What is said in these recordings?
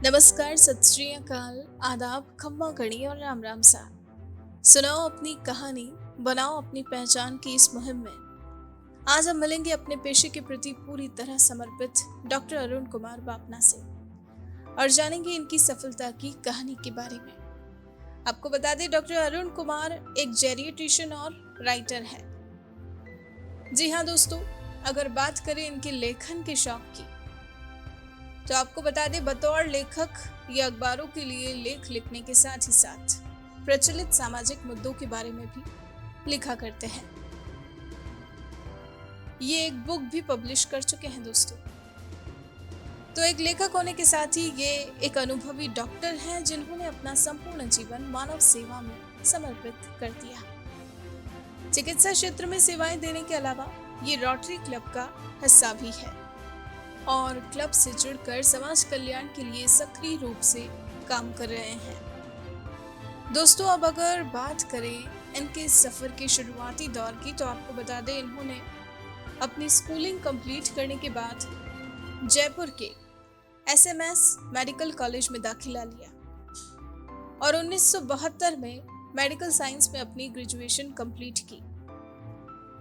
नमस्कार, सत श्री अकाल, आदाब, खम्मा गणी और राम राम सा। सुनाओ अपनी कहानी, बनाओ अपनी पहचान की इस मुहिम में। आज हम मिलेंगे अपने पेशे के प्रति पूरी तरह समर्पित डॉक्टर अरुण कुमार बापना से और जानेंगे इनकी सफलता की कहानी के बारे में। आपको बता दें, डॉक्टर अरुण कुमार एक जेरिएट्रिशियन और राइटर है। जी हाँ दोस्तों, अगर बात करें इनके लेखन के शौक की, तो आपको बता दें, बतौर लेखक ये अखबारों के लिए लेख लिखने के साथ ही साथ प्रचलित सामाजिक मुद्दों के बारे में भी लिखा करते हैं। ये एक बुक भी पब्लिश कर चुके हैं दोस्तों। तो एक लेखक होने के साथ ही ये एक अनुभवी डॉक्टर हैं जिन्होंने अपना संपूर्ण जीवन मानव सेवा में समर्पित कर दिया। चिकित्सा क्षेत्र में सेवाएं देने के अलावा ये रोटरी क्लब का हिस्सा भी है और क्लब से जुड़कर समाज कल्याण के लिए सक्रिय रूप से काम कर रहे हैं। दोस्तों, अब अगर बात करें इनके सफर के शुरुआती दौर की, तो आपको बता दें, इन्होंने अपनी स्कूलिंग कंप्लीट करने के बाद जयपुर के SMS मेडिकल कॉलेज में दाखिला लिया और 1972 में मेडिकल साइंस में अपनी ग्रेजुएशन कंप्लीट की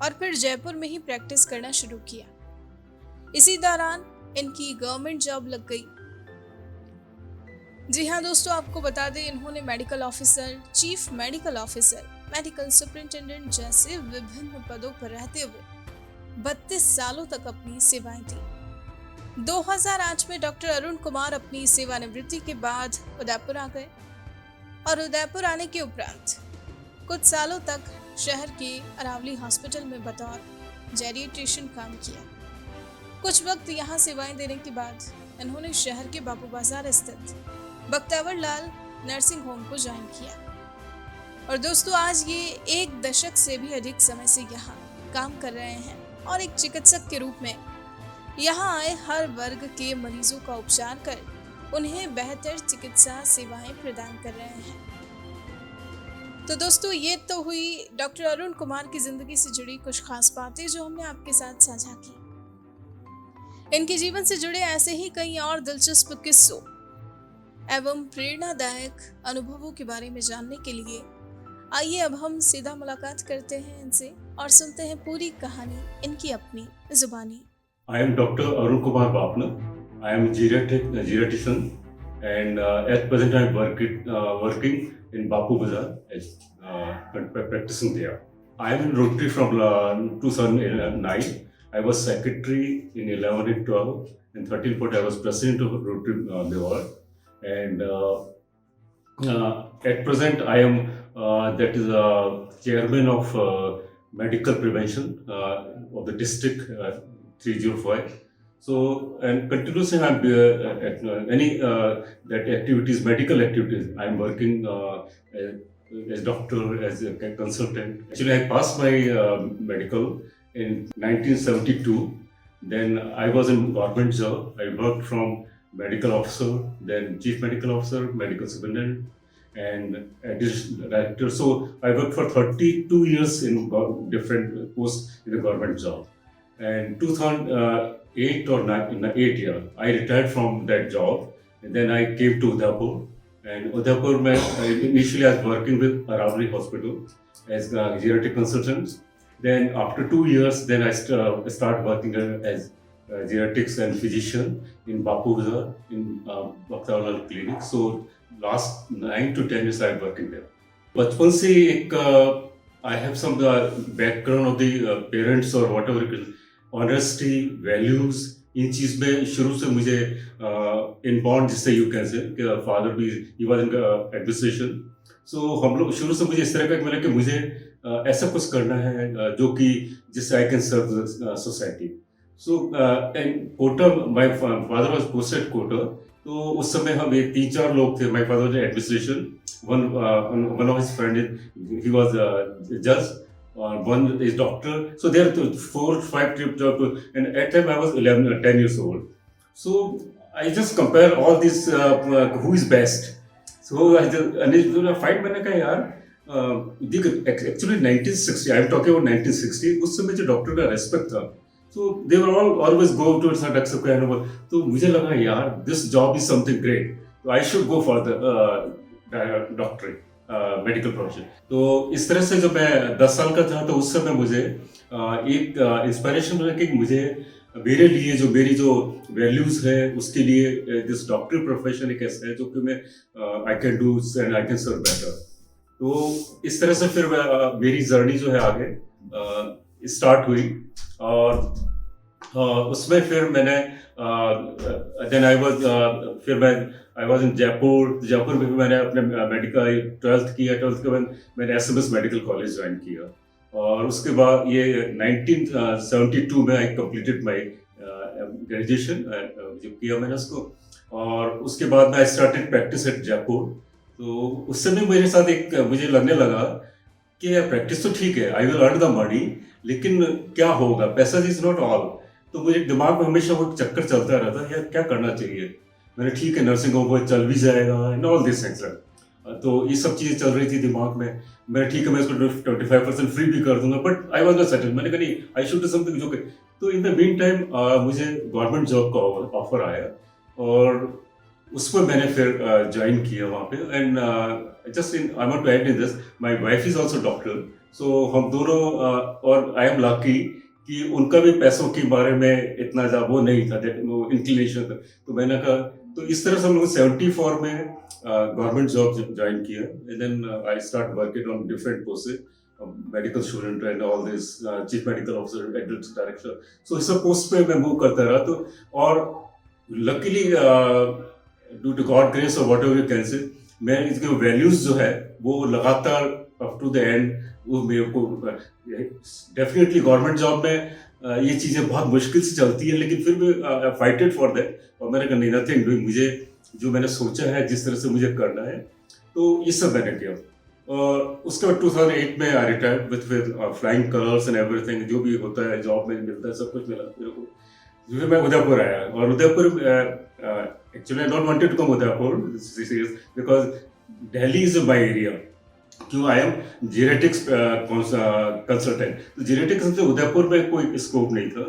और फिर जयपुर में ही प्रैक्टिस करना शुरू किया। इसी दौरान इनकी गवर्नमेंट जॉब लग गई। जी हाँ दोस्तों, आपको बता दें, इन्होंने medical officer, chief medical officer, medical superintendent जैसे विभिन्न पदों पर रहते हुए 32 सालों तक अपनी सेवाएं दी। 2008 में डॉक्टर अरुण कुमार अपनी सेवानिवृत्ति के बाद उदयपुर आ गए और उदयपुर आने के उपरांत कुछ सालों तक शहर के अरावली हॉस्पिटल में बतौर जेरिएट्रिशियन काम किया। कुछ वक्त यहाँ सेवाएं देने के बाद इन्होंने शहर के बाबू बाजार स्थित बख्तियावर लाल नर्सिंग होम को ज्वाइन किया और दोस्तों आज ये 1 दशक से भी अधिक समय से यहाँ काम कर रहे हैं और एक चिकित्सक के रूप में यहाँ आए हर वर्ग के मरीजों का उपचार कर उन्हें बेहतर चिकित्सा सेवाएं प्रदान कर रहे हैं। तो दोस्तों, ये तो हुई डॉक्टर अरुण कुमार की जिंदगी से जुड़ी कुछ खास बातें जो हमने आपके साथ साझा की। इनके जीवन से जुड़े ऐसे ही कई और दिलचस्प किस्सों एवं प्रेरणादायक अनुभवों के बारे में जानने के लिए आइए अब हम सीधा मुलाकात करते हैं इनसे और सुनते हैं पूरी कहानी इनकी अपनी जुबानी। I am Dr. Arun Kumar Bapna. I am geriatrician and at present I am working in Bapu Bazaar as practicing there. I am in Rotary from 2009. I was secretary in 11 and 12. In 13 14 I was president of Rotary Bihar. And at present I am chairman of medical prevention of the district 305. So, and continuously I'm at any that activities, medical activities, I'm working as doctor, as a consultant. Actually, I passed my medical in 1972. Then I was in government job. I worked from medical officer, then chief medical officer, medical superintendent, and additional director. So I worked for 32 years in different posts in the government job. And 2008 or 8 year, I retired from that job. And then I came to Udaipur. And Udaipur, initially I was working with Aravali Hospital as a geriatric consultant. Then after 2 years, then I started working as geriatrics and physician in Bapu Bazaar in Bख्तियावर Lal clinic. So last 9 to 10 years I am working there. बचपन से एक I have some background of the parents or whatever it is, honesty, values, इन चीज में शुरू से मुझे inborn जिससे you can से फादर भी ही वाज इन एडमिनिस्ट्रेशन. सो हम लोग शुरू से मुझे इस तरह का मिला कि मुझे ऐसा कुछ करना है जो कि जिससे I can serve society. So and Kota my father was posted Kota. तो उस समय हम 3-4 लोग थे. My father was administration. One of his friends, he was a judge, one is doctor. So there are 4-5 trips, and at time I was 11 or 10 years old. So I just compare all this, who is best. So I just fight मैंने कहा यार, देख actually 1960, I am talking about 1960. उस समय जो doctor का respect था, so they were all always go towards doctor. तो मुझे लगा यार, this job is something great. तो I should go for the डॉक्टरी मेडिकल प्रोफेशन। तो इस तरह से जब मैं 10 साल का था तो उस समय मुझे एक इंस्पिरेशन रहा कि मुझे मेरे लिए जो मेरी जो वैल्यूज है उसके लिए दिस डॉक्टरी प्रोफेशन एक ऐसा है जो कि मैं I can do and I can serve better. तो इस तरह से फिर मेरी जर्नी जो है आगे स्टार्ट हुई और उसमें फिर मैंने देन फिर मैं आई वाज इन जयपुर में भी मैंने अपने मेडिकल 12th किया। 12th के बाद मैंने एसएमएस मेडिकल कॉलेज ज्वाइन किया और उसके बाद ये 1972 में आई कंप्लीटेड माय ग्रेजुएशन जो किया मैंने उसको। और उसके बाद मैं I started practice eight Jaipur. तो उस समय मेरे साथ एक मुझे लगने लगा कि यार प्रैक्टिस तो ठीक है, I will earn the money, लेकिन क्या होगा, पैसा इज नॉट ऑल। तो मुझे दिमाग में हमेशा वो चक्कर चलता रहता यार क्या करना चाहिए। मैंने ठीक है नर्सिंग होम वो चल भी जाएगा एंड ऑल दिस थिंग्स। तो ये सब चीज़ें चल रही थी दिमाग में। मैं ठीक है मैं इसको 25% फ्री भी कर दूंगा, but I was not settle. मैंने कहा नहीं, आई शुड डू समथिंग जो। तो इन द मीन टाइम मुझे गवर्नमेंट जॉब का ऑफर आया और उसमें मैंने फिर ज्वाइन किया वहाँ पे। And just in I want to add in this, my wife is also doctor. So हम दोनों और आई एम लकी कि उनका भी पैसों के बारे में इतना ज़्यादा वो नहीं था, वो इंक्लिनेशन था। तो मैंने कहा, तो इस तरह से हम लोग 74 में गवर्नमेंट जॉब ज्वाइन किया। And then I start working on different postage, medical student and all this, chief medical officer, administrative director. So इस सब पोस्ट पे मैं मूव करता रहा। तो और luckily due to God grace और व्हाटएवर यू कैन से, मैं इसके वैल्यूज जो है वो लगातार अप टू द एंड वो मेरे को डेफिनेटली गवर्नमेंट जॉब में ये चीज़ें बहुत मुश्किल से चलती है, लेकिन फिर भी फाइटेड फॉर दैट। और मैंने कहा नहीं, नथिंग डूइंग, मुझे जो मैंने सोचा है जिस तरह से मुझे करना है तो ये सब मैंने किया। और उसके बाद 2008 में I retired with flying colours and everything. जो भी होता है जॉब में मिलता है सब कुछ मिला मेरे को। फिर मैं उदयपुर आया और Udaipur actually I don't wanted to come Udaipur because Delhi is my area. क्यों, आई एम जेनेटिक्स कंसल्टेंट। तो जेनेटिक्स से उदयपुर में कोई स्कोप नहीं था।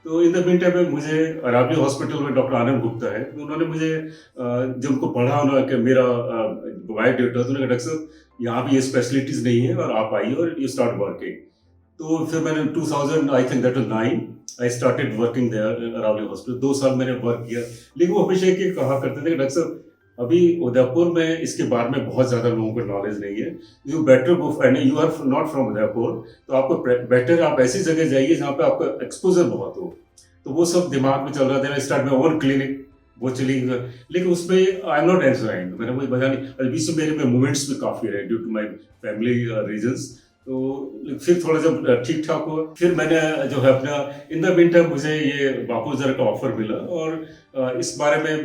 तो इन द मीन टाइम में मुझे अरावली हॉस्पिटल में डॉक्टर आनंद गुप्ता है, तो उन्होंने मुझे जब उनको पढ़ा उन्होंने कि मेरा वाइड डेटा, तो उन्होंने कहा डॉक्टर साहब यहाँ भी ये स्पेशलिटीज़ नहीं है और आप आइए और यू स्टार्ट वर्किंग। तो फिर मैंने 2000 I think that was 9 I started working there Aravali hospital. 2 साल मैंने वर्क किया। लेकिन वो हमेशा ये कहा करते थे कि डॉक्टर साहब अभी उदयपुर में इसके बारे में बहुत ज़्यादा लोगों को नॉलेज नहीं है, you better go, and you are not from Udaipur, तो आपको बेटर आप ऐसी जगह जाइए जहाँ पे आपका एक्सपोजर बहुत हो। तो वो सब दिमाग में चल रहा था। स्टार्ट में ओन क्लिनिक वो चली, लेकिन उसमें आई एम नॉट एंजॉइंग। मैंने वही बता नहीं, बीच में मेरे में मूवमेंट्स भी काफ़ी रहे due to my family reasons. तो फिर थोड़ा जब ठीक ठाक हुआ, फिर मैंने जो है अपना इन द मीन टाइम मुझे ये बापूजर का ऑफर मिला। और इस बारे में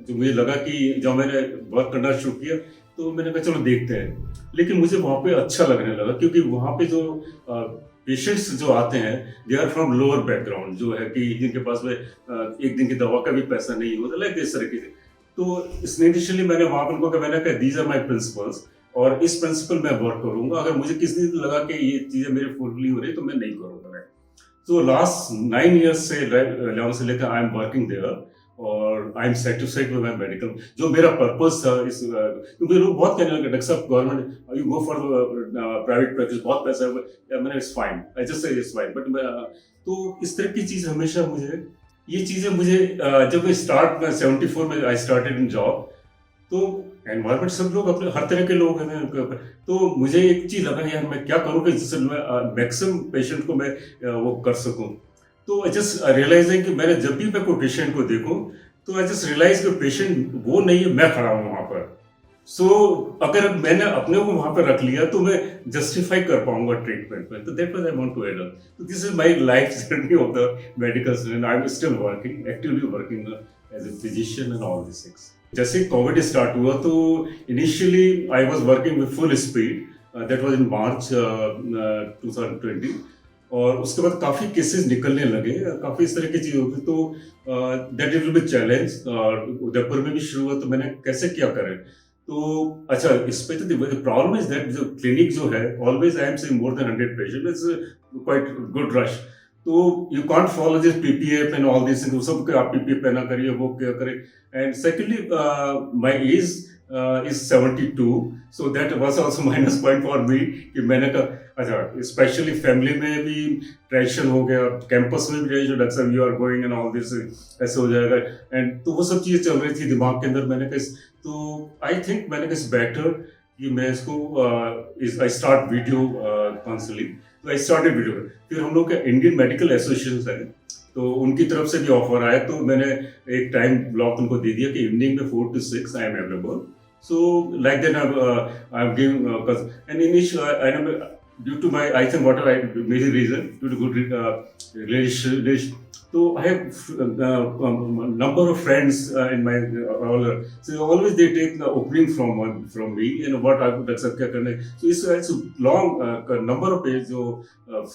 जो मुझे लगा कि जब मैंने वर्क करना शुरू किया तो मैंने कहा चलो देखते हैं। लेकिन मुझे वहाँ पे अच्छा लगने लगा क्योंकि वहाँ पे जो पेशेंट्स जो आते हैं they are from lower background, जो है कि जिनके पास में एक दिन की दवा का भी पैसा नहीं होता, लाइक इस तरीके से। तो इनिशियली मैंने वहाँ पर उनको कहा, मैंने कहा दीज आर माई प्रिंसिपल्स और इस प्रिंसिपल मैं वर्क करूंगा। अगर मुझे किसी दिन लगा कि ये चीज़ें मेरे फुल्ली हो रही तो मैं नहीं करूँगा। तो लास्ट 9 ईयर्स से 11 से लेकर आई एम वर्किंग देयर और I am satisfied with my medical. जो मेरा पर्पस था इस, क्योंकि लोग बहुत कहने लगे डॉक्टर साहब government you go for private practice, बहुत पैसा है। मैंने it's fine, I just say it's fine, but तो इस तरह की चीज़ हमेशा मुझे ये चीज़ें मुझे जब मैं स्टार्ट में 74 में आई स्टार्टेड इन जॉब, तो एनवायरमेंट सब लोग अपने हर तरह के लोग हैं उनके ऊपर। तो मुझे एक चीज़ लगा यार मैं क्या करूँ कि जिससे मैं मैक्सिमम पेशेंट को मैं वो कर सकूँ। तो आई जस्ट रियलाइजिंग कि मैंने जब भी मैं कोई पेशेंट को देखूँ तो आई जस्ट रियलाइज कि पेशेंट वो नहीं है, मैं खड़ा हूँ वहाँ पर। सो अगर मैंने अपने को वहाँ पर रख लिया तो मैं जस्टिफाई कर पाऊंगा ट्रीटमेंट में। तो that was I want to add on. तो this is my life journey of the medical student. I am still working, actively working as a physician and all this things. जैसे covid start हुआ तो initially I was working with full speed, that was in March 2020। और उसके बाद काफ़ी cases निकलने लगे, काफ़ी इस तरह की चीज़ होती। तो that it will be challenge. और उदयपुर में भी शुरू हुआ तो मैंने कैसे क्या करें। तो अच्छा, इस पे तो प्रॉब्लम इज दैट जो क्लिनिक जो है always I am seeing more than 100 patient, it's quite good rush. तो you can't follow this PPF and all this things, सब आप पीपीएफ पहना करिए, वो क्या करें. And secondly my age is 72, so that was also minus point for me कि मैंने कहा अच्छा, स्पेशली फैमिली में भी टेंशन हो गया, कैंपस में भी टेंशन, डॉक्टर साहब you are going and all this, ऐसे हो जाएगा. एंड तो वो सब चीज़ें चल रही थी दिमाग के अंदर. मैंने कहा तो आई थिंक मैंने कहा बेटर कि मैं इसको आई स्टार्ट वीडियो काउंसलिंग. तो आई स्टार्टेड वीडियो. फिर हम लोग का इंडियन मेडिकल एसोसिएशन है, तो उनकी तरफ से भी ऑफर आया, तो मैंने एक टाइम ब्लॉक उनको दे दिया कि इवनिंग में 4 to 6 I am available. So like that I'm giving and initially due to my I think what I major reason due to good relation. So I have number of friends in my all. So always they take the opening from me and what I could accept क्या करना है. So it's a long number of pages जो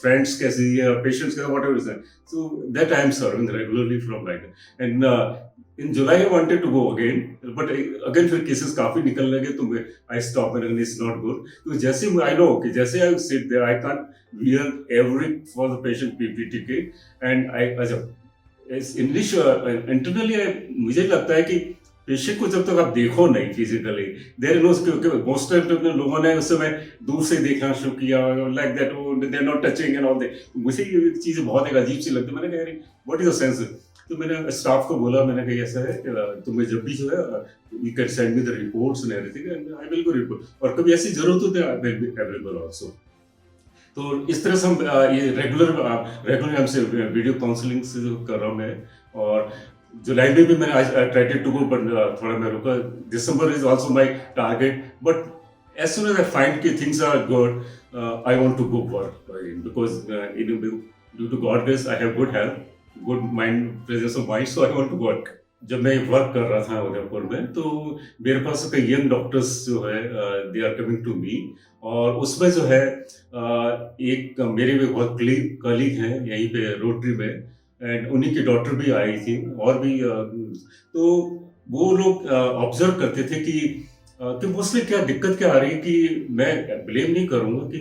friends कैसे या patients कैसे whatever is that. So that I am serving regularly from like that. And in July I wanted to go again, but again फिर cases काफी निकलने लगे, तो मैं I stopped and it's not good. तो जैसे I know कि जैसे I sit there I can't wear every for the patient PPT and I अच्छा इस English internally मुझे लगता है कि पेशेंट को जब तक आप देखो नहीं फिजिकली, देयर नो, क्योंकि मोस्ट ऑफ द लोगों ने उस समय दूर से देखना शुरू किया like that, they are not touching and all that. मुझे ये चीज़ें बहुत एक अजीब सी लगती. मैंने कहा व्हाट इज द सेंस. तो मैंने स्टाफ को बोला, मैंने कहा ऐसा है, तुम्हें जब भी जो है you can send me the reports and everything and I will go report, और कभी ऐसी जरूरत हो तो I will be available also. तो इस तरह से हम ये रेगुलर हमसे वीडियो काउंसलिंग से जो कर रहा हूँ मैं. और जुलाई में भी मैंने आज ट्राइड टू गो, बट थोड़ा मैं रुका. December is also my target, but as soon as I find कि things are good, I want to go work because due to God grace I have good health, good mind, presence of mind, so I want to work. जब मैं work कर रहा था उदयपुर में, तो मेरे पास कई यंग डॉक्टर्स जो है they are coming to me, और उसमें जो है एक मेरे भी बहुत कलीग हैं यहीं पे रोटरी में, एंड उन्हीं की डॉटर भी आई थी, और भी तो वो लोग ऑब्जर्व करते थे कि मोस्टली क्या दिक्कत क्या आ रही है, कि मैं ब्लेम नहीं करूँगा कि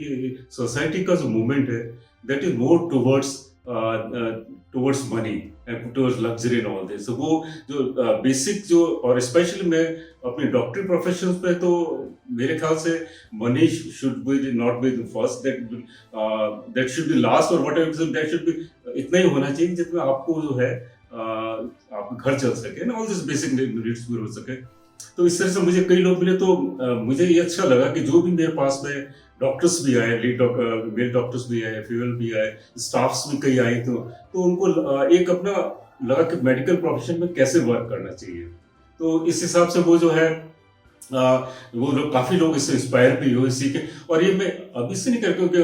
सोसाइटी का जो मूवमेंट है that is more towards money and towards luxury and all this. वो जो बेसिक जो, और स्पेशली मैं अपने डॉक्टरी प्रोफेशन पे, तो मेरे ख्याल से money should be not be the first, that should be last, और whatever that should be इतना ही होना चाहिए जितना आपको जो है आपका घर चल सके ना, ऑल दिस बेसिक नीड्स पूरे हो सके. तो इस तरह से मुझे कई लोग मिले, तो मुझे ये अच्छा लगा कि जो भी मेरे पास में डॉक्टर्स भी आए, मेल डॉक्टर्स भी आए, फीमेल भी आए, स्टाफ्स भी कई आए, तो उनको एक अपना लगा कि मेडिकल प्रोफेशन में कैसे वर्क करना चाहिए. तो इस हिसाब से वो जो है वो लोग, काफ़ी लोग इससे इंस्पायर भी हुए, सीखे. और ये मैं अभी से नहीं कर, क्योंकि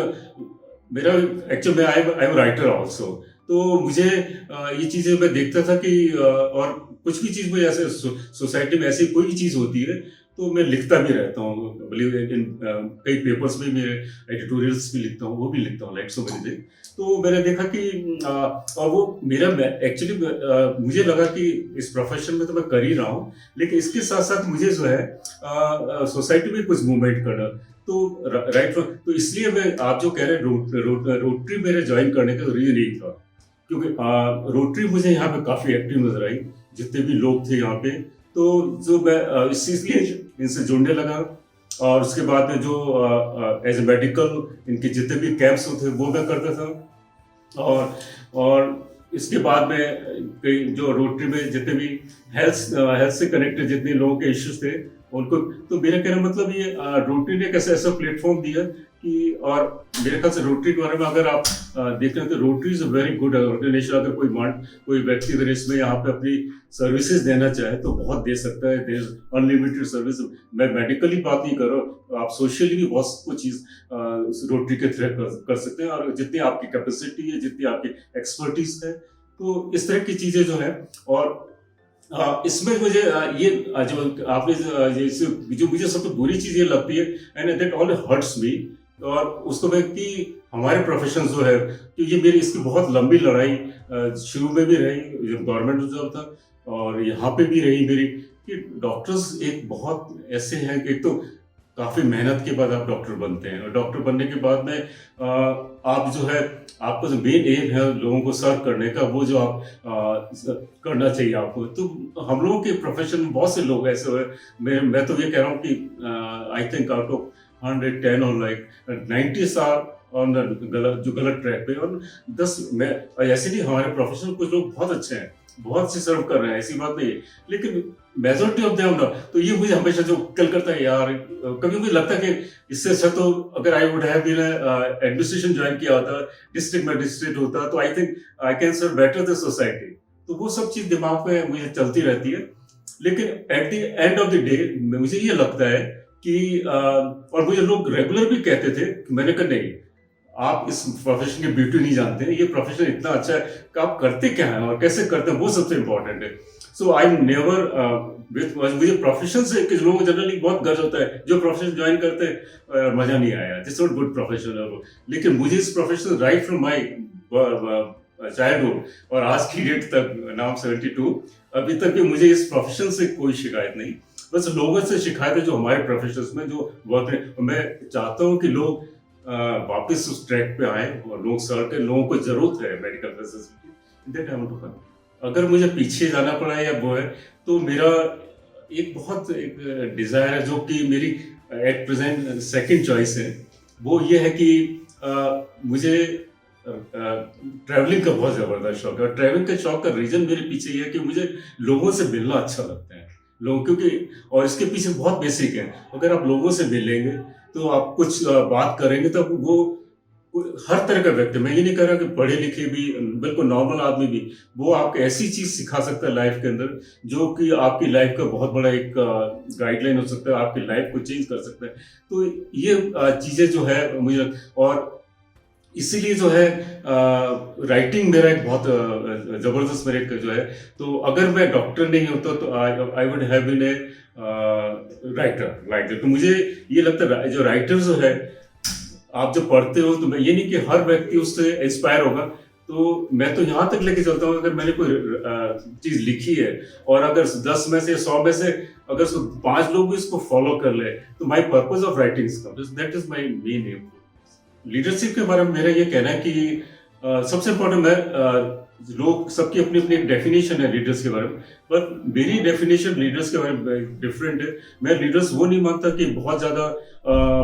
मेरा एक्चुअली मैं आई एम राइटर ऑल्सो, तो मुझे ये चीज़ें मैं देखता था कि और कुछ भी चीज़ में ऐसे सोसाइटी में ऐसी कोई भी चीज़ होती है तो मैं लिखता भी रहता हूँ. कई पेपर्स में मैं एडिटोरियल्स भी लिखता हूँ, वो भी लिखता हूँ, लाइक सो मेनी थिंग. तो मैंने देखा कि और वो मेरा एक्चुअली मुझे लगा कि इस प्रोफेशन में तो मैं कर ही रहा हूँ, लेकिन इसके साथ साथ मुझे जो है सोसाइटी में कुछ मूवमेंट करना, तो राइट. तो इसलिए मैं, आप जो कह रहे हैं रोटरी मेरे ज्वाइन करने का रीजन यही था, क्योंकि रोटरी मुझे यहाँ पे काफ़ी एक्टिव नजर आई, जितने भी लोग थे यहाँ पे. तो जो मैं इसलिए इनसे जुड़ने लगा, और उसके बाद में जो एज ए मेडिकल इनके जितने भी कैंप्स होते वो मैं करता था. और इसके बाद में कई जो रोटरी में जितने भी हेल्थ से कनेक्टेड जितने लोगों के इश्यूज थे उनको, तो मेरा कहना मतलब ये रोटरी ने कैसे ऐसा प्लेटफॉर्म दिया कि, और मेरे ख्याल से रोटरी के बारे में अगर आप देख रहे हैं तो Rotary is a very good organization. अगर कोई व्यक्ति अगर इसमें यहाँ पे अपनी सर्विसेज देना चाहे तो बहुत दे सकता है. There is unlimited service. मैं मेडिकली बात नहीं कर रहा हूँ, आप सोशली भी बहुत कुछ चीज़ रोटरी के थ्रू कर सकते हैं, और जितनी आपकी कैपेसिटी है, जितनी आपकी एक्सपर्टीज है, तो इस तरह की चीज़ें जो है. और इसमें मुझे ये जो आपने जो मुझे सबसे बुरी चीज़ ये लगती है, and that all hurts me, और उसको मैं कि हमारे प्रोफेशन जो है, कि ये मेरी इसकी बहुत लंबी लड़ाई शुरू में भी रही जब गवर्नमेंट जॉब था, और यहाँ पे भी रही मेरी, कि डॉक्टर्स एक बहुत ऐसे हैं कि एक तो काफ़ी मेहनत के बाद आप डॉक्टर बनते हैं, और डॉक्टर बनने के बाद में आप जो है, आपका जो मेन एम है लोगों को सर्व करने का, वो जो आप करना चाहिए आपको। तो हम लोगों के प्रोफेशन में बहुत से लोग ऐसे हुए, मैं तो ये कह रहा हूँ कि आई थिंक आउट ऑफ 110 और लाइक 90 आर ऑन जो गलत ट्रैक पे, और 10 मैं ऐसे नहीं, हमारे प्रोफेशन में कुछ लोग बहुत अच्छे हैं, बहुत से सर्व कर रहे हैं, ऐसी बात नहीं है, लेकिन मेजोरिटी ऑफ देम ना। तो ये मुझे हमेशा जो कल करता है यार, कभी मुझे लगता है कि इससे अच्छा तो अगर I would have been administration join किया होता, डिस्ट्रिक्ट मजिस्ट्रेट होता, तो I think I can serve better the society. तो वो सब चीज दिमाग में मुझे चलती रहती है, लेकिन at the end of the day मुझे ये लगता है कि और मुझे लोग रेगुलर भी कहते थे कि मैंने कहा नहीं, आप इस प्रोफेशन की ब्यूटी नहीं जानते हैं, ये प्रोफेशन इतना अच्छा है कि आप करते क्या हैं और कैसे करते हैं, वो सबसे इम्पोर्टेंट है। सो आई नेवर मुझे प्रोफेशन से, कि लोगों को जनरली बहुत गर्ज होता है, जो प्रोफेशन ज्वाइन करते हैं मजा नहीं आया, दिस नॉट गुड प्रोफेशन। लेकिन मुझे इस profession right from my childhood और आज की डेट तक, नाउ 72, अभी तक भी मुझे इस प्रोफेशन से कोई शिकायत नहीं। बस लोगों से शिकायत है जो हमारे प्रोफेशन में जो वर्क है। मैं चाहता हूँ कि लोग वापस उस ट्रैक पे आए और लोग सर्व के, लोगों को जरूरत है medical facility, that I want to come. अगर मुझे पीछे जाना पड़ा या वो है, तो मेरा एक डिजायर है जो कि मेरी एट प्रेजेंट सेकंड चॉइस है, वो ये है कि मुझे ट्रैवलिंग का बहुत जबरदस्त शौक है। और ट्रैवलिंग के शौक का रीजन मेरे पीछे ये है कि मुझे लोगों से मिलना अच्छा लगता है, लोग, क्योंकि और इसके पीछे बहुत बेसिक है, अगर आप लोगों से मिलेंगे तो आप कुछ बात करेंगे, तो वो हर तरह का व्यक्ति, मैं ये नहीं कह रहा कि पढ़े लिखे भी, बिल्कुल नॉर्मल आदमी भी, वो आपको ऐसी चीज सिखा सकता है लाइफ के अंदर जो कि आपकी लाइफ का बहुत बड़ा एक गाइडलाइन हो सकता है, आपकी लाइफ को चेंज कर सकता है। तो ये चीजें जो है मुझे, और इसीलिए जो है राइटिंग मेरा एक बहुत जबरदस्त मेरे एक जो है, तो अगर मैं डॉक्टर नहीं होता तो I would have been a writer. तो मुझे ये लगता है जो राइटर जो है, आप जब पढ़ते हो तो मैं ये नहीं कि हर व्यक्ति उससे इंस्पायर होगा, तो मैं तो यहाँ तक लेके चलता हूँ, अगर मैंने कोई चीज लिखी है और अगर 10 में से 100 में से अगर 5 लोग भी इसको फॉलो कर ले, तो my purpose of writing that is my main M. Leadership के बारे में मेरा ये कहना है कि सबसे इम्पोर्टेंट, मैं लोग सबकी अपनी अपनी एक डेफिनेशन है लीडर्स के बारे में, पर मेरी डेफिनेशन लीडर्स के बारे में डिफरेंट है। मैं लीडर्स वो नहीं मानता कि बहुत ज्यादा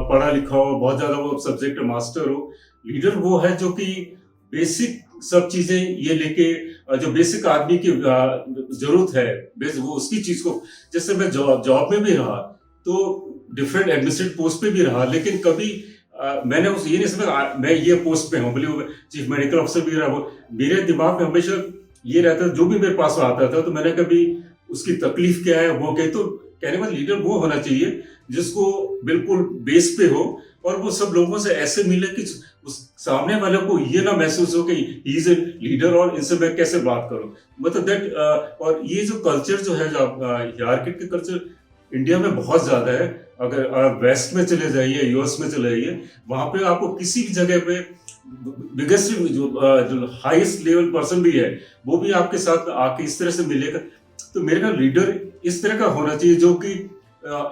पढ़ा लिखा हो, बहुत ज्यादा वो सब्जेक्ट मास्टर हो। लीडर वो है जो कि बेसिक सब चीजें ये लेके, जो बेसिक आदमी की जरूरत है, वो उसकी चीज को, जैसे मैं जॉब में भी रहा तो डिफरेंट एडमिनिस्ट्रेटिव पोस्ट पे भी रहा, लेकिन कभी मैंने उस ये नहीं समझा मैं ये पोस्ट पे हूँ, बोले चीफ मेडिकल ऑफिसर भी रहा, वो मेरे दिमाग में हमेशा ये रहता है, जो भी मेरे पास आता था तो मैंने कभी उसकी तकलीफ क्या है वो क्या, तो कहने का लीडर वो होना चाहिए जिसको बिल्कुल बेस पे हो, और वो सब लोगों से ऐसे मिले कि उस सामने वाले को ये ना महसूस हो कि ही इज ए लीडर और इनसे मैं कैसे बात करूं, मतलब दैट। और ये जो कल्चर जो है, जो हियरार्की के कल्चर इंडिया में बहुत ज्यादा है। अगर आप वेस्ट में चले जाइए, यूएस में चले जाइए, वहां पे आपको किसी भी जगह पे बिगेस्ट जो हाईएस्ट लेवल पर्सन भी है, वो भी आपके साथ आके इस तरह से मिलेगा। तो मेरे का लीडर इस तरह का होना चाहिए जो कि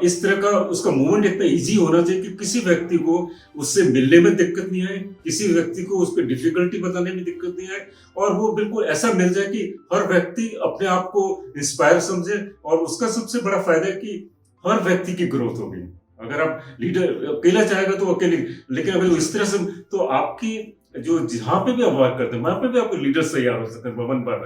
इस तरह का उसका मूवमेंट इतना इजी होना चाहिए कि किसी व्यक्ति को उससे मिलने में दिक्कत नहीं आए, किसी व्यक्ति को उसको डिफिकल्टी बताने में दिक्कत नहीं आए, और वो बिल्कुल ऐसा मिल जाए कि हर व्यक्ति अपने आप को इंस्पायर समझे। और उसका सबसे बड़ा फायदा है कि हर व्यक्ति की ग्रोथ होगी। अगर आप लीडर अकेला चाहेगा तो अकेले, लेकिन अगर इस तरह से, तो आपकी जो जहां पे भी आप वर्क करते हैं वहां पे भी आपको लीडर्स तैयार हो सकते हैं भवन पर।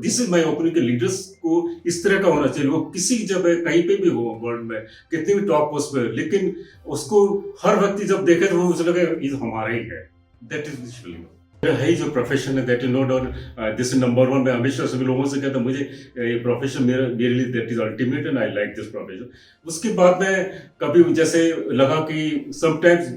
दिस इज माय ओपिनियन कि लीडर्स को इस तरह का होना चाहिए, वो किसी जगह कहीं पे भी हो वर्ल्ड में, कितनी भी टॉप पोस्ट पे, लेकिन उसको हर व्यक्ति जब देखे तो वो उसे लगे ये हमारा ही है। दैट इज फीलिंग है ही जो प्रोफेशन है, that is no doubt this is number 1। मैं हमेशा सभी लोगों से कहता हूँ मुझे ये प्रोफेशन मेरे लिए that is ultimate and I like this profession. उसके बाद में कभी जैसे लगा कि sometimes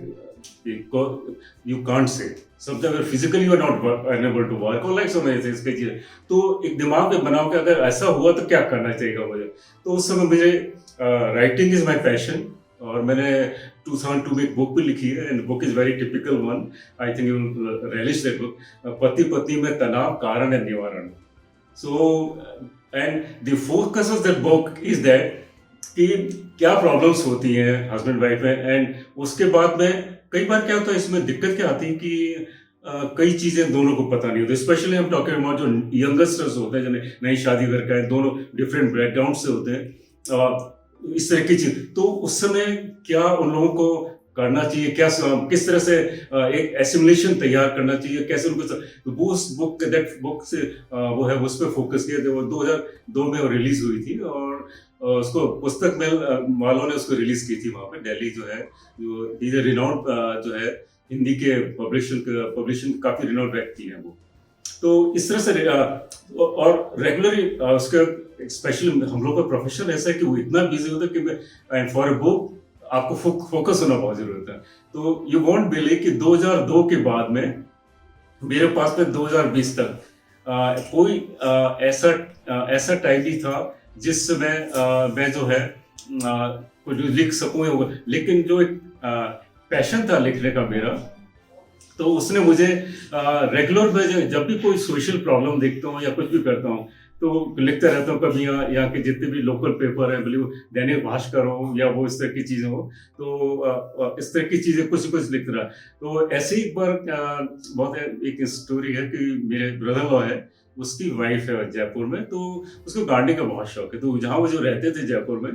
you can't say, sometimes physically you are not unable to work or like so many things के चीज़, तो एक दिमाग में बनाओ कि अगर ऐसा हुआ तो क्या करना चाहिए मुझे। तो उस समय मुझे राइटिंग इज माय पैशन, और मैंने 2002 में एक बुक भी लिखी है, and book is very typical one, I think you will release that book, पति पत्नी में तनाव, कारण एंड निवारण। So and the focus of that book is that कि क्या प्रॉब्लम्स होती हैं हस्बैंड वाइफ में, एंड उसके बाद में कई बार क्या होता है, इसमें दिक्कत क्या आती है कि कई चीज़ें दोनों को पता नहीं होती, स्पेशली हम टॉकिंग अबाउट जो यंगस्टर्स होते हैं, जिन्हें नई शादी करके आए, दोनों डिफरेंट बैकग्राउंड से होते हैं, इस तरह की चीज़, तो उस समय क्या उन लोगों को करना चाहिए, क्या किस तरह से एक एसिमुलेशन तैयार करना चाहिए, कैसे उनको, तो वो उस बुक से वो है उस पर फोकस किया था। वो 2002 में वो रिलीज हुई थी, और उसको पुस्तक में वालों ने उसको रिलीज की थी वहाँ पे दिल्ली, जो है जो इधर रिनाउंड जो है हिंदी के पब्लिशन काफ़ी रिनाउंड व्यक्ति हैं वो। तो इस तरह से और रेगुलरली उसका स्पेशली हम लोग का प्रोफेशन ऐसा है कि वो इतना बिजी होता है कि एंड फॉर अ बुक आपको फोकस होना बहुत जरूरत है। तो यू वॉन्ट बिलीव कि 2002 के बाद में मेरे पास में 2020 तक कोई ऐसा टाइम नहीं था जिसमें मैं जो है कुछ लिख सकूं, लेकिन जो एक पैशन था लिखने का मेरा, तो उसने मुझे रेगुलर में जब भी कोई सोशल प्रॉब्लम देखता हूँ या कुछ भी करता हूँ तो लिखता रहता हूँ। कभी यहाँ के जितने भी लोकल पेपर हैं, भले वो दैनिक भास्कर हो या वो इस तरह की चीज़ें हो, तो इस तरह की चीज़ें कुछ कुछ लिखता रहा। तो ऐसे ही एक बार बहुत एक स्टोरी है कि मेरे ब्रदर लॉ है, उसकी वाइफ है जयपुर में, तो उसको गार्डनिंग का बहुत शौक है। तो जहाँ वो जो रहते थे जयपुर में,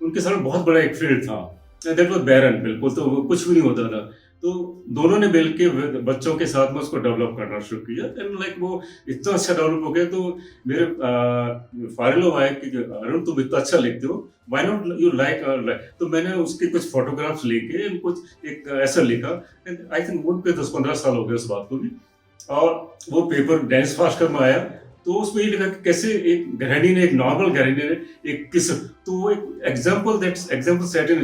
उनके सामने बहुत बड़ा एक फील्ड था, दैट वाज बैरन, बिल्कुल तो कुछ भी नहीं होता था। तो दोनों ने मिल के बच्चों के साथ में उसको डेवलप करना शुरू किया, एंड लाइक वो इतना अच्छा डेवलप हो गया। तो मेरे फादर लो आए कि अरुण तुम इतना अच्छा लिखते हो, व्हाई नॉट यू लाइक, तो मैंने उसके कुछ फोटोग्राफ्स लेके कुछ एक ऐसा लिखा, एंड आई थिंक उन पे 10-15 साल हो गए उस बात को भी। और वो पेपर दैनिक भास्कर में आया, तो उसमें ये लिखा कि कैसे एक गृहिणी ने, एक नॉर्मल गृहिणी ने एक किस, तो वो एक एग्जाम्पल सेट इन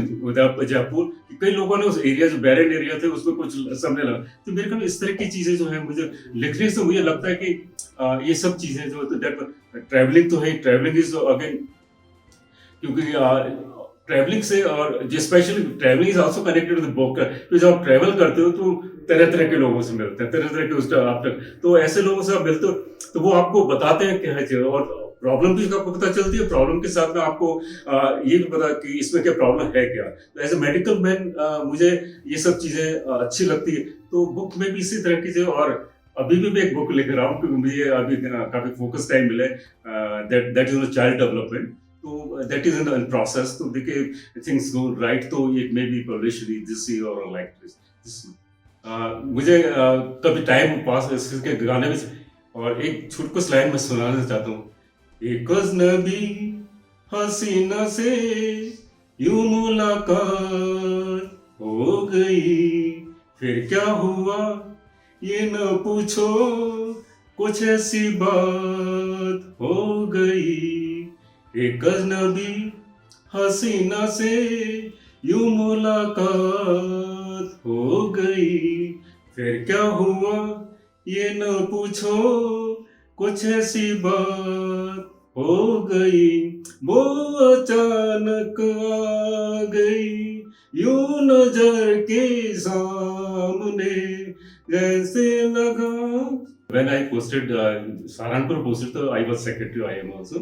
जयपुर, कई लोगों ने उस एरिया जो बैरन एरिया थे उसमें कुछ समझने लगा। तो मेरे ख्याल इस तरह की चीजें जो है मुझे लिखने से मुझे लगता है कि ये सब चीजें जो ट्रैवलिंग तो है, ट्रैवलिंग इज अगेन, क्योंकि ट्रैवलिंग से, और specially travelling is also connected with book, तो जब आप ट्रैवल करते हो तो तरह तरह के लोगों से मिलते हैं, तरह तरह के उस आप तक, तो ऐसे लोगों से आप मिलते हो तो वो आपको बताते हैं क्या है, और प्रॉब्लम भी आपको पता चलती है, प्रॉब्लम के साथ में आपको ये भी पता कि इसमें क्या प्रॉब्लम है क्या। तो एज ए मेडिकल मैन मुझे ये सब चीजें अच्छी लगती है, तो बुक में भी इसी तरह की चीजें, और अभी भी मैं एक बुक लिख रहा हूँ क्योंकि मुझे अभी काफी फोकस टाइम मिला है, दैट इज चाइल्ड डेवलपमेंट, तो दैट इज इन प्रोसेस, तो देखिए थिंग्स गो राइट, तो it may be published this year और लाइक दिस। मुझे कभी टाइम पास इसके गाने में, और एक छोटी कुछ लाइन में सुनाना चाहता हूँ। एक अजनबी हसीना से यूं मुलाकात हो गई, फिर क्या हुआ ये न पूछो, कुछ ऐसी बात हो गई। एक अजनबी हसीना से यूं मुलाकात हो गई, फिर क्या हुआ ये न पूछो, कुछ ऐसी बात हो गई। वो अचानक आ गई यूं नजर के सामने, जैसे लगा। When I posted Saharanpur posted, तो I was secretary IIM also,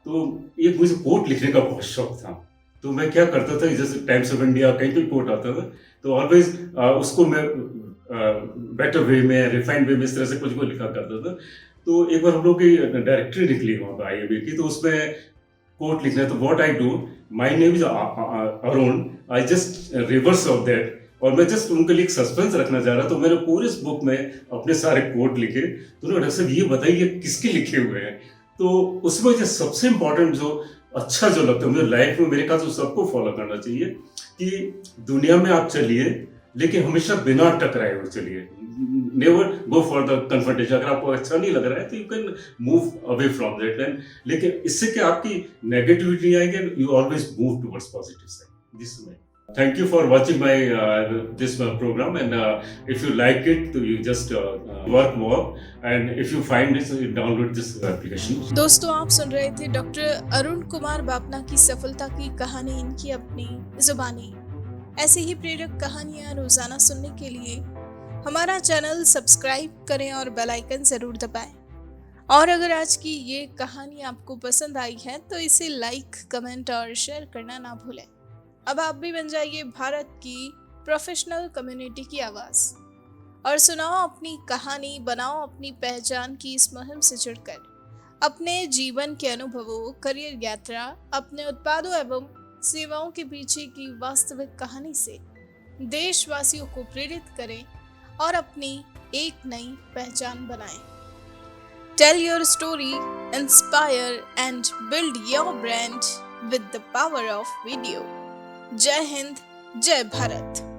तो ये मुझे कोट लिखने का बहुत शौक था। तो मैं क्या करता था, जैसे टाइम्स ऑफ इंडिया कहीं पे कोट आता था, तो ऑलवेज उसको मैं बेटर वे में, रिफाइंड वे में इस तरह से कुछ लिखा करता था। तो एक बार हम लोग की डायरेक्टरी निकली वहाँ पर IIM की, तो उसमें कोट लिखना है। तो what I do, my name is Arun, I just reverse of that, और मैं जस्ट उनके लिए एक सस्पेंस रखना चाह रहा, तो मैंने पूरे इस बुक में अपने सारे कोट लिखे। तो उन्होंने डॉक्टर साहब ये बताइए किसके लिखे हुए हैं। तो उसमें जो सबसे इम्पोर्टेंट जो अच्छा जो लगता है मुझे लाइफ में, मेरे ख्याल से सबको फॉलो करना चाहिए कि दुनिया में आप चलिए लेकिन हमेशा बिना टकराए हुए चलिए, never go for the confrontation. अगर आपको अच्छा नहीं लग रहा है तो you can move away from that and, लेकिन इससे क्या आपकी नेगेटिविटी आएगी, you always move towards positive side. This way. Thank you for watching my this program, and if you like it, you just work more, and if you find this, you download this application. दोस्तों, आप सुन रहे थे doctor Arun Kumar Bapna की सफलता की कहानी, इनकी अपनी जुबानी। ऐसी ही प्रेरक कहानियाँ रोजाना सुनने के लिए हमारा चैनल सब्सक्राइब करें और बेल आइकन जरूर दबाएं। और अगर आज की ये कहानी आपको पसंद आई है तो इसे लाइक, कमेंट और शेयर करना ना भूलें। अब आप भी बन जाइए भारत की प्रोफेशनल कम्युनिटी की आवाज़ और सुनाओ अपनी कहानी, बनाओ अपनी पहचान की इस मुहिम से जुड़कर। अपने जीवन के अनुभवों, करियर यात्रा, अपने उत्पादों एवं सेवाओं के पीछे की वास्तविक कहानी से देशवासियों को प्रेरित करें और अपनी एक नई पहचान बनाएं। Tell your story, inspire and build your brand with the power of video. जय हिंद, जय भारत।